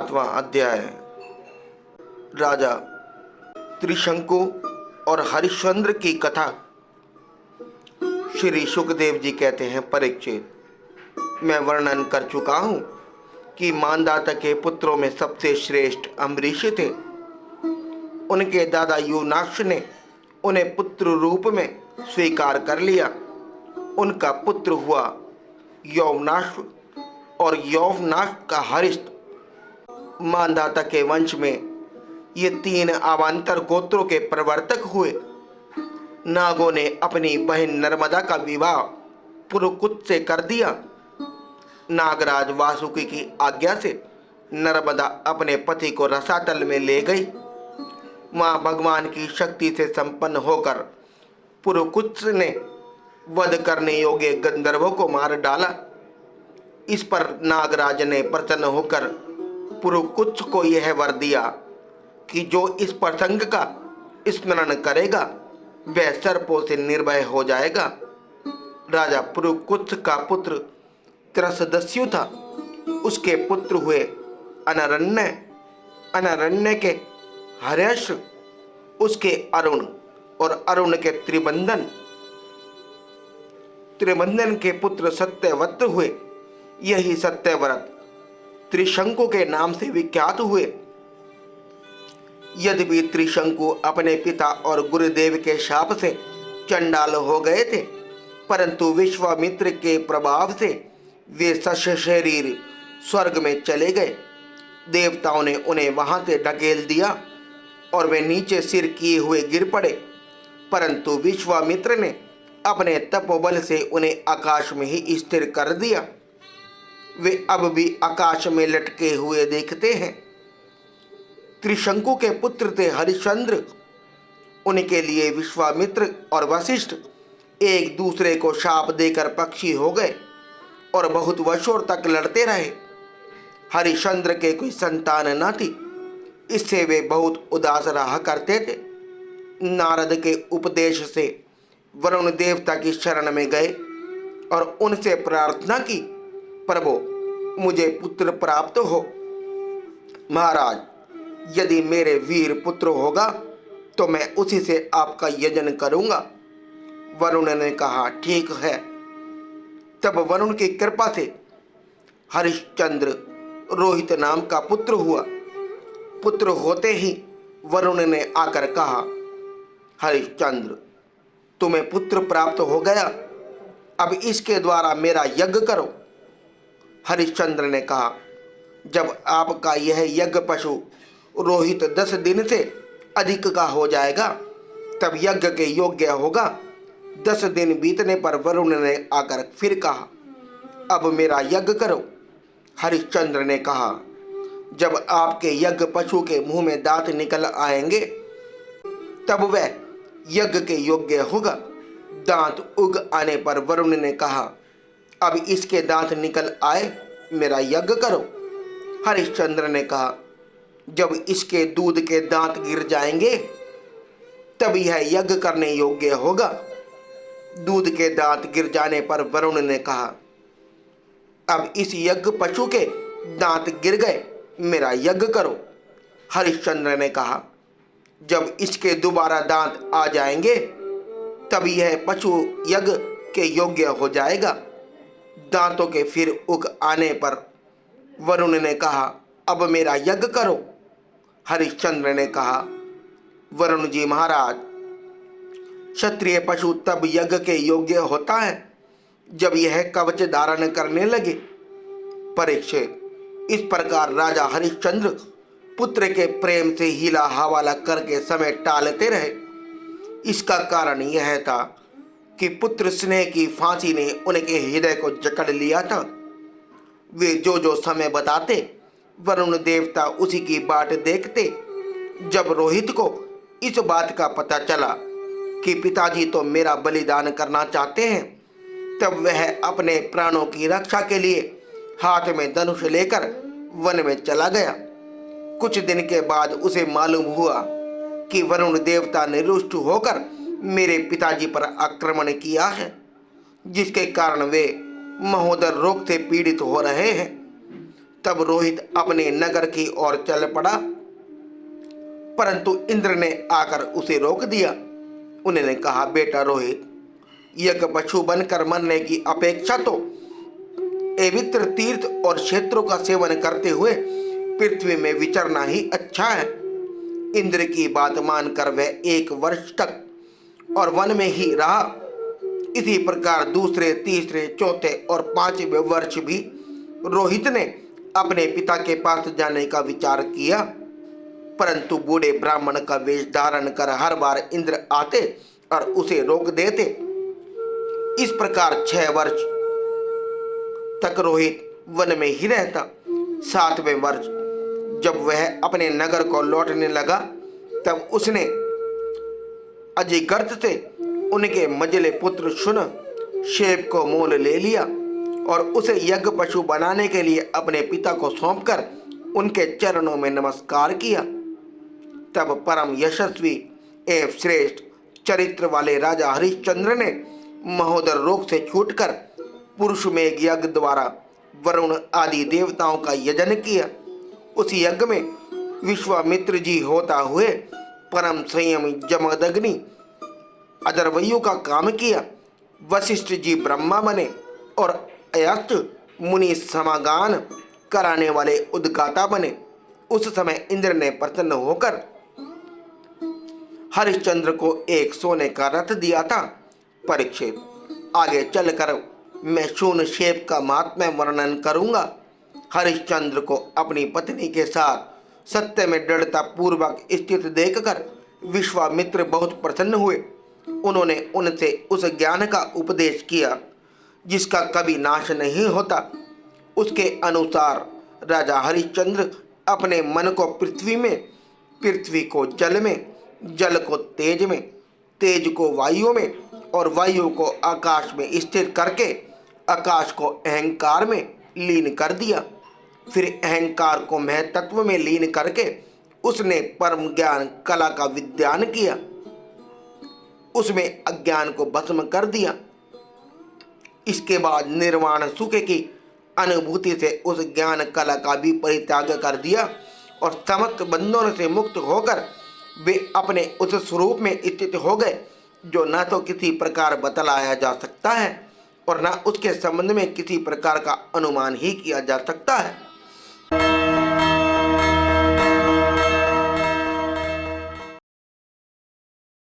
7वां अध्याय। राजा त्रिशंकु और हरिश्चंद्र की कथा। श्री सुखदेव जी कहते हैं, परीक्षित, मैं वर्णन कर चुका हूँ कि मानदाता के पुत्रों में सबसे श्रेष्ठ अम्बरीश थे। उनके दादा युवनाक्ष ने उन्हें पुत्र रूप में स्वीकार कर लिया। उनका पुत्र हुआ यौवनाक्ष और यौवनाक्ष का हरिश्च। मानदाता के वंश में ये 3 अवान्तर गोत्रों के प्रवर्तक हुए। नागों ने अपनी बहन नर्मदा का विवाह पुरुकुत से कर दिया। नागराज वासुकी की आज्ञा से नर्मदा अपने पति को रसातल में ले गई। मां भगवान की शक्ति से संपन्न होकर पुरुकुत्स ने वध करने योग्य गंधर्वों को मार डाला। इस पर नागराज ने प्रसन्न होकर पुरुकुत्स को यह वर दिया कि जो इस प्रसंग का स्मरण करेगा वह सर्पों से निर्भय हो जाएगा। राजा पुरुकुत्स का पुत्र त्रसदस्यु था। उसके पुत्र हुए अनरण्य, अनरण्य के हर्यश, उसके अरुण और अरुण के त्रिबंधन, त्रिबंधन के पुत्र सत्यव्रत हुए। यही सत्यव्रत त्रिशंकु के नाम से विख्यात हुए। यद्यपि त्रिशंकु अपने पिता और गुरुदेव के शाप से चंडाल हो गए थे, परंतु विश्वामित्र के प्रभाव से वे सशरीर स्वर्ग में चले गए। देवताओं ने उन्हें वहां से ढकेल दिया और वे नीचे सिर किए हुए गिर पड़े, परंतु विश्वामित्र ने अपने तपोबल से उन्हें आकाश में ही स्थिर कर दिया। वे अब भी आकाश में लटके हुए देखते हैं। त्रिशंकु के पुत्र थे हरिश्चंद्र। उनके लिए विश्वामित्र और वशिष्ठ एक दूसरे को शाप देकर पक्षी हो गए और बहुत वर्षों तक लड़ते रहे। हरिश्चंद्र के कोई संतान न थी, इससे वे बहुत उदास रहा करते थे। नारद के उपदेश से वरुण देवता की शरण में गए और उनसे प्रार्थना की, प्रभु मुझे पुत्र प्राप्त हो। महाराज, यदि मेरे वीर पुत्र होगा तो मैं उसी से आपका यजन करूंगा। वरुण ने कहा, ठीक है। तब वरुण की कृपा से हरिश्चंद्र रोहित नाम का पुत्र हुआ। पुत्र होते ही वरुण ने आकर कहा, हरिश्चंद्र, तुम्हें पुत्र प्राप्त हो गया, अब इसके द्वारा मेरा यज्ञ करो। हरिश्चंद्र ने कहा, जब आपका यह यज्ञ पशु रोहित 10 दिन से अधिक का हो जाएगा तब यज्ञ के योग्य होगा। 10 दिन बीतने पर वरुण ने आकर फिर कहा, अब मेरा यज्ञ करो। हरिश्चंद्र ने कहा, जब आपके यज्ञ पशु के मुंह में दांत निकल आएंगे तब वह यज्ञ के योग्य होगा। दांत उग आने पर वरुण ने कहा, अब इसके दांत निकल आए, मेरा यज्ञ करो। हरिश्चंद्र ने कहा, जब इसके दूध के दांत गिर जाएंगे तब यह यज्ञ करने योग्य होगा। दूध के दांत गिर जाने पर वरुण ने कहा, अब इस यज्ञ पशु के दांत गिर गए, मेरा यज्ञ करो। हरिश्चंद्र ने कहा, जब इसके दोबारा दांत आ जाएंगे तब यह पशु यज्ञ के योग्य हो जाएगा। दांतों के फिर उग आने पर वरुण ने कहा, अब मेरा यज्ञ करो। हरिश्चंद्र ने कहा, वरुण जी महाराज, क्षत्रिय पशु तब यज्ञ के योग्य होता है जब यह कवच धारण करने लगे। परीक्षित, इस प्रकार राजा हरिश्चंद्र पुत्र के प्रेम से हीला हवाला करके समय टालते रहे। इसका कारण यह था कि पुत्र स्नेह की फांसी ने उनके हृदय को जकड़ लिया था। वे जो जो समय बताते वरुण देवता उसी की बाट देखते। जब रोहित को इस बात का पता चला कि पिताजी तो मेरा बलिदान करना चाहते हैं, तब वह अपने प्राणों की रक्षा के लिए हाथ में धनुष लेकर वन में चला गया। कुछ दिन के बाद उसे मालूम हुआ कि वरुण देवता ने रुष्ट होकर मेरे पिताजी पर आक्रमण किया है, जिसके कारण वे महोदर रोग से पीड़ित हो रहे हैं। तब रोहित अपने नगर की ओर चल पड़ा, परंतु इंद्र ने आकर उसे रोक दिया। उन्होंने कहा, बेटा रोहित, यज्ञ पशु बनकर मरने की अपेक्षा तो पवित्र तीर्थ और क्षेत्रों का सेवन करते हुए पृथ्वी में विचरना ही अच्छा है। इंद्र की बात मानकर वह 1 वर्ष तक और वन में ही रहा। इसी प्रकार दूसरे, तीसरे, चौथे और 5वें वर्ष भी रोहित ने अपने पिता के पास जाने का विचार किया, परंतु बूढ़े ब्राह्मण का वेश धारण कर हर बार इंद्र आते और उसे रोक देते। इस प्रकार 6 वर्ष तक रोहित वन में ही रहता। 7वें वर्ष जब वह अपने नगर को लौटने लगा, तब उसने अजिगर्त से उनके मझले पुत्र शुन शेप को मोल ले लिया और उसे यज्ञ पशु बनाने के लिए अपने पिता को सौंपकर उनके चरणों में नमस्कार किया। तब परम यशस्वी एवं श्रेष्ठ चरित्र वाले राजा हरिश्चंद्र ने महोदर रोग से छूटकर पुरुष में यज्ञ द्वारा वरुण आदि देवताओं का यजन किया। उस यज्ञ में विश्वामित्र जी होता हुए परम संयमी जमदग्नि अजरवयु का काम किया। वशिष्ठ जी ब्रह्मा बने और अयस्थ मुनि समागान कराने वाले उद्गाता बने। उस समय इंद्र ने प्रसन्न होकर हरिश्चंद्र को एक सोने का रथ दिया था। परीक्षित, आगे चलकर मैं शून शेप का महात्म्य वर्णन करूंगा। हरिश्चंद्र को अपनी पत्नी के साथ सत्य में दृढ़ता पूर्वक स्थित देखकर विश्वामित्र बहुत प्रसन्न हुए। उन्होंने उनसे उस ज्ञान का उपदेश किया जिसका कभी नाश नहीं होता। उसके अनुसार राजा हरिश्चंद्र अपने मन को पृथ्वी में, पृथ्वी को जल में, जल को तेज में, तेज को वायु में और वायु को आकाश में स्थिर करके आकाश को अहंकार में लीन कर दिया। फिर अहंकार को महतत्व में लीन करके उसने परम ज्ञान कला का विज्ञान किया, उसमें अज्ञान को भस्म कर दिया। इसके बाद निर्वाण सुख की अनुभूति से उस ज्ञान कला का भी परित्याग कर दिया और समस्त बंधनों से मुक्त होकर वे अपने उस स्वरूप में स्थित हो गए जो न तो किसी प्रकार बतलाया जा सकता है और न उसके संबंध में किसी प्रकार का अनुमान ही किया जा सकता है।